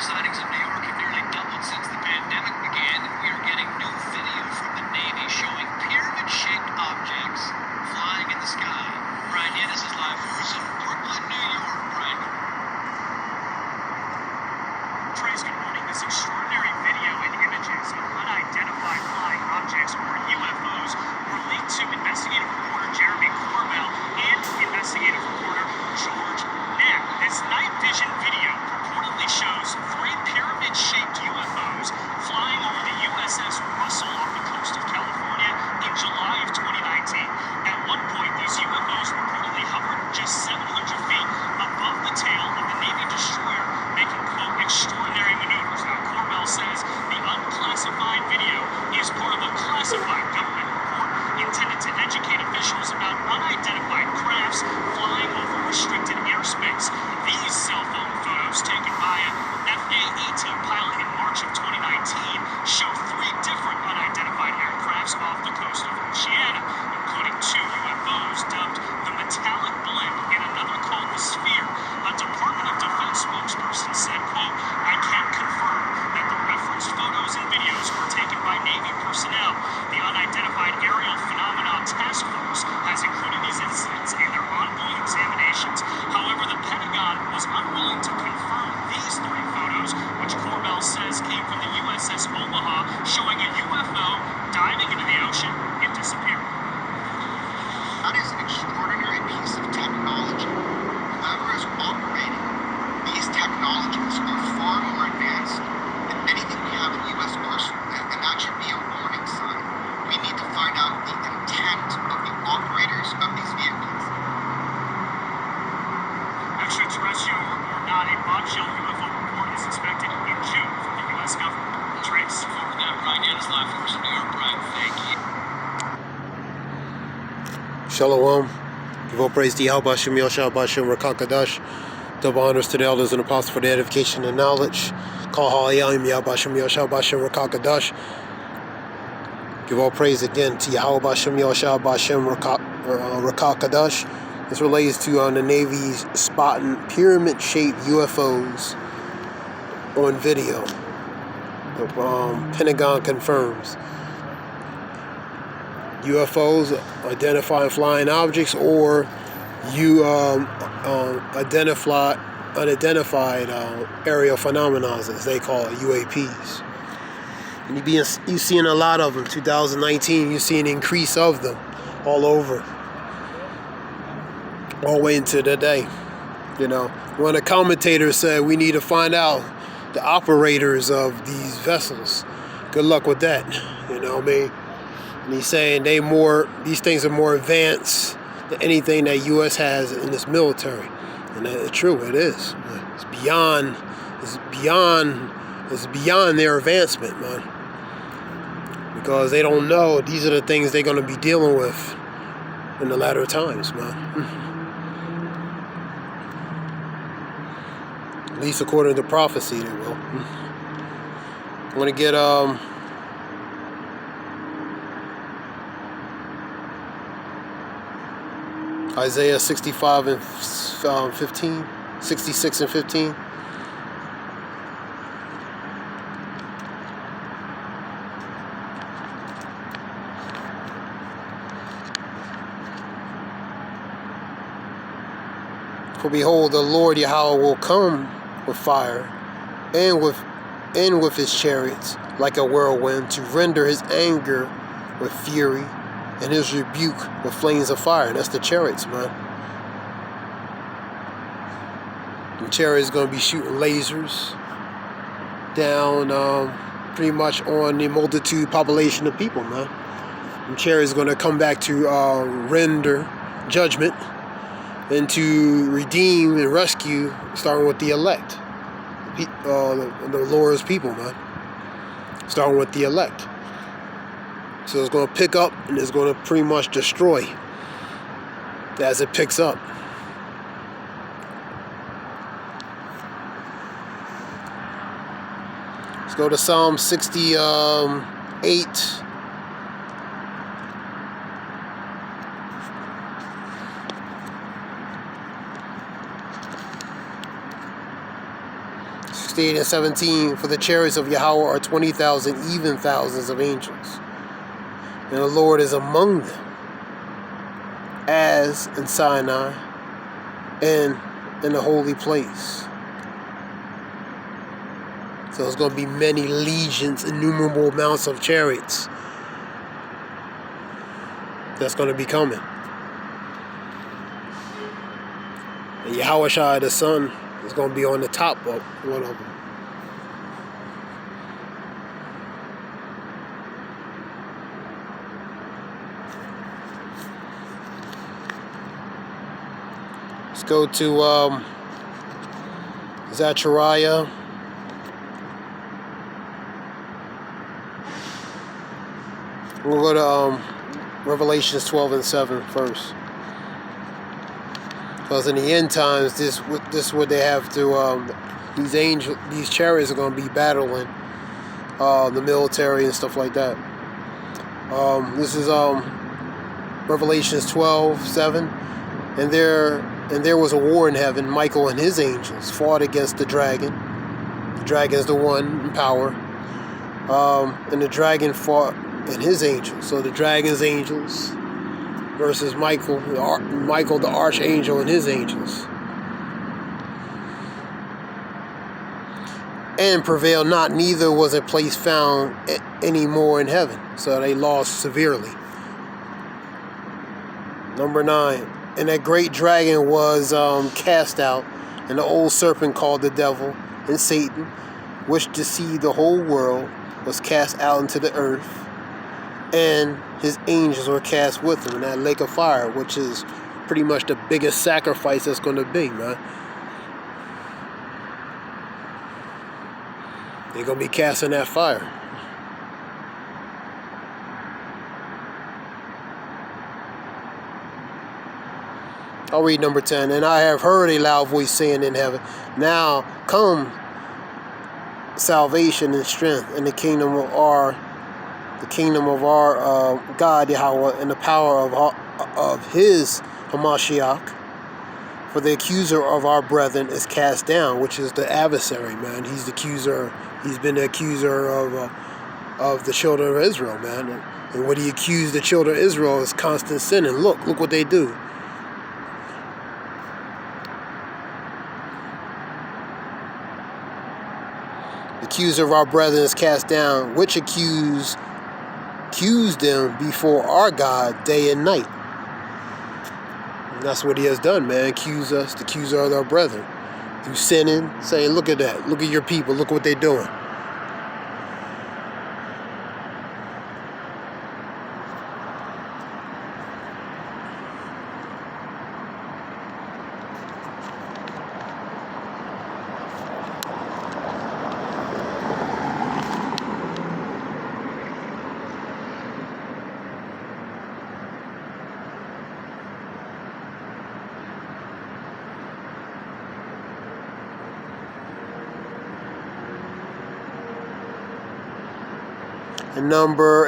sightings in New York have nearly doubled since the pandemic began. We are getting new video from the Navy showing pyramid-shaped objects flying in the sky. Brian Dennis is live for us in Brooklyn, New York. Brian. Trace, good morning. This extraordinary video and images of unidentified flying objects, or UFOs, were leaked to investigative reporter Jeremy Corbell and investigative reporter George Knapp. This night vision video reportedly shows three pyramid-shaped UFOs flying over the USS Russell off the coast of California in July of 2019. At one point, these UFOs reportedly hovered just 700 feet above the tail of the Navy destroyer, making, quote, extraordinary maneuvers. Now, Corbell says the unclassified video is part of a classified government report intended to educate officials about unidentified crafts flying over restricted airspace. These cell phone photos taken by a FA-18 pilot in March of 2019 show three different unidentified aircrafts off the coast of Louisiana, including two UFOs dubbed the Metallic Blend and another called the Sphere. A Department of Defense spokesperson said, quote, "I can't confirm that the referenced photos and videos were taken by Navy personnel. The Unidentified Aerial Phenomena Task Force has included these incidents in their ongoing examinations. However, the Pentagon was unwilling to confirm these three photos, which Corbell says came from the USS Omaha, showing a UFO diving into the ocean and disappearing." That is an extraordinary piece of technology. Whoever is operating these technologies are far more advanced than anything we have in the U.S. arsenal, and that should be a warning sign. We need to find out the intent of the operators of these vehicles. Extraterrestrial or not, a bombshell UFO report is expected in June from the U.S. government. Trace. Forward that, Brian Dennis live for us in New York. Brian, thank you. Shalom. Give all praise to Yahweh, Hashem, Yosha, Hashem, Rakakadash. Double honors to the elders and apostles for the edification and knowledge. Call Ha'ayim, Yahweh, Hashem, Yosha, Hashem, Rakakadash. Give all praise again to Yahweh, Hashem, Yosha, Hashem, Rakakadash. This relates to the Navy spotting pyramid-shaped UFOs on video. The Pentagon confirms. UFOs, identifying flying objects, or unidentified aerial phenomena, as they call it, UAPs. And you seeing a lot of them. 2019, you see an increase of them all over, all the way into today. You know, one of the commentators said we need to find out the operators of these vessels. Good luck with that. You know what I mean? And he's saying these things are more advanced than anything that U.S. has in its military. And that's true, it is. It's beyond their advancement, man. Because they don't know these are the things they're going to be dealing with in the latter times, man. At least according to prophecy, they will. I'm going to get Isaiah 65 and 15, 66 and 15. For behold, the Lord Yahweh will come with fire, and with his chariots like a whirlwind, to render his anger with fury, and his rebuke with flames of fire. And that's the chariots, man. The chariots going to be shooting lasers down pretty much on the multitude population of people, man. The chariots going to come back to render judgment and to redeem and rescue, starting with the elect, the Lord's people, man. Starting with the elect. So it's going to pick up and it's going to pretty much destroy as it picks up. Let's go to Psalm 68. 16 and 17, for the chariots of Yahweh are 20,000 even thousands of angels, and the Lord is among them, as in Sinai and in the holy place. So it's going to be many legions, innumerable amounts of chariots that's going to be coming. And Yahushua the Son is going to be on the top of one of them. Let's go to Zechariah. We'll go to Revelations 12 and 7 first. Because in the end times, this is what they have to. These chariots are going to be battling the military and stuff like that. This is Revelations 12, 7, and there was a war in heaven. Michael and his angels fought against the dragon. The dragon is the one in power, and the dragon fought and his angels. So the dragon's angels versus Michael the archangel and his angels. And prevailed not, neither was a place found any more in heaven. So they lost severely. Number 9. And that great dragon was cast out, and the old serpent called the devil and Satan, which deceived the whole world, was cast out into the earth, and his angels were cast with him in that lake of fire, which is pretty much the biggest sacrifice that's going to be, man. They're going to be cast in that fire. I'll read number 10. And I have heard a loud voice saying in heaven, now come salvation and strength, and the kingdom of our God Yahweh, and the power of his Hamashiach. For the accuser of our brethren is cast down, which is the adversary, man. He's the accuser. He's been the accuser of the children of Israel, man. And when he accused the children of Israel is constant sin. And look what they do. The accuser of our brethren is cast down, which accused them before our God day and night. And that's what he has done, man. Accuse us, the accuser of our brethren, through sinning, saying, look at that, look at your people, look what they're doing.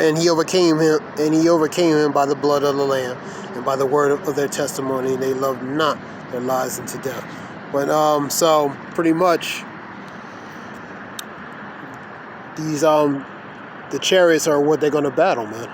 And he overcame him by the blood of the Lamb and by the word of their testimony, and they loved not their lives unto death. But so pretty much these the chariots are what they're going to battle, man.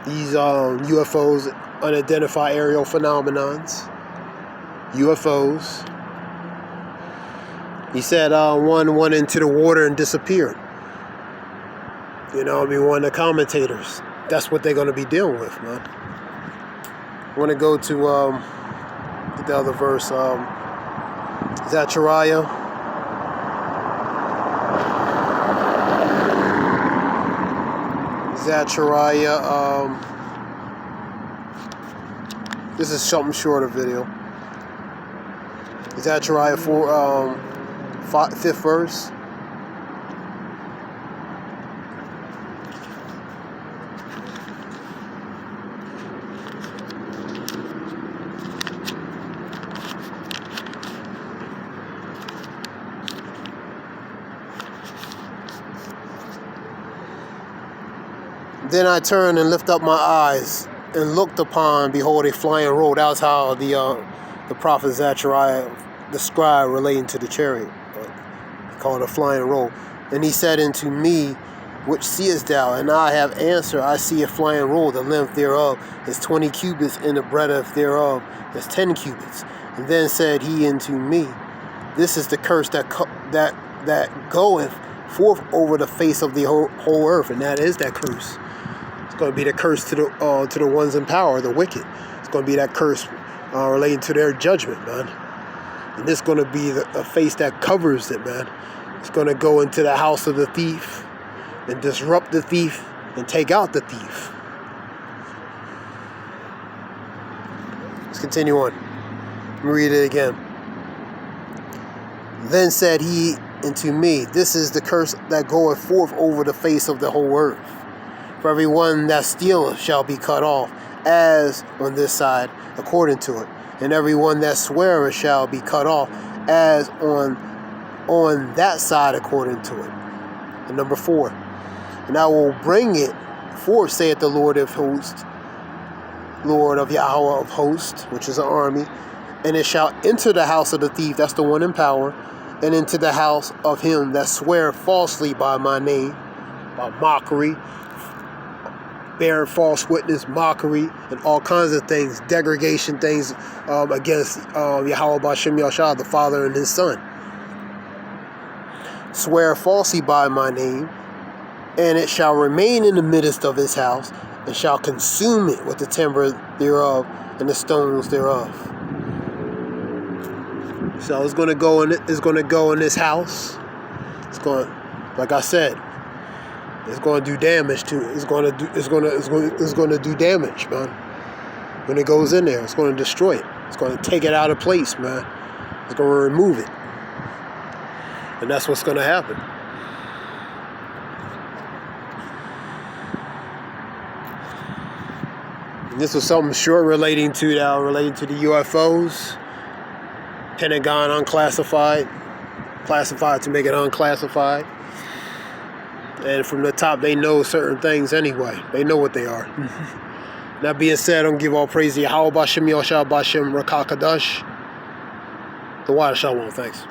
These UFOs, unidentified aerial phenomenons, UFOs. He said one went into the water and disappeared. You know, one of the commentators. That's what they're going to be dealing with, man. I want to go to the other verse. Zechariah. This is something shorter video. Zechariah 4, 5th verse. Then I turned and lifted up my eyes and looked upon, behold, a flying road. That was how the prophet Zechariah described relating to the chariot. called a flying roll. And he said unto me, which seest thou? And I have answered, I see a flying roll. The length thereof is 20 cubits, and the breadth thereof is 10 cubits. And then said he unto me, this is the curse that goeth forth over the face of the whole earth. And that is that curse. It's going to be the curse to the ones in power, the wicked. It's going to be that curse relating to their judgment, man. And this is going to be a face that covers it, man. It's going to go into the house of the thief and disrupt the thief and take out the thief. Let's continue on. Read it again. Then said he unto me, this is the curse that goeth forth over the face of the whole earth. For every one that stealeth shall be cut off, as on this side, according to it. And every one that sweareth shall be cut off, as on that side, according to it. And number 4. And I will bring it forth, saith the Lord of hosts, Lord of Yahweh of hosts, which is an army. And it shall enter the house of the thief, that's the one in power, and into the house of him that swear falsely by my name, by mockery, bearing false witness, mockery, and all kinds of things, degradation things against Yahweh B'Shem Yahshua, the Father and His Son. Swear falsely by my name, and it shall remain in the midst of his house, and shall consume it with the timber thereof and the stones thereof. So it's going to go in. It's going to go in this house. It's going, like I said, it's going to do damage to it. It's going to do damage, man. When it goes in there, it's going to destroy it. It's going to take it out of place, man. It's going to remove it, and that's what's going to happen. And this was something short relating to the UFOs. Pentagon unclassified, classified to make it unclassified. And from the top, they know certain things anyway. They know what they are. That being said, I don't give all praise to Yahweh B'Shem Yahshua B'Shem Rakakadash. The water shalom, thanks.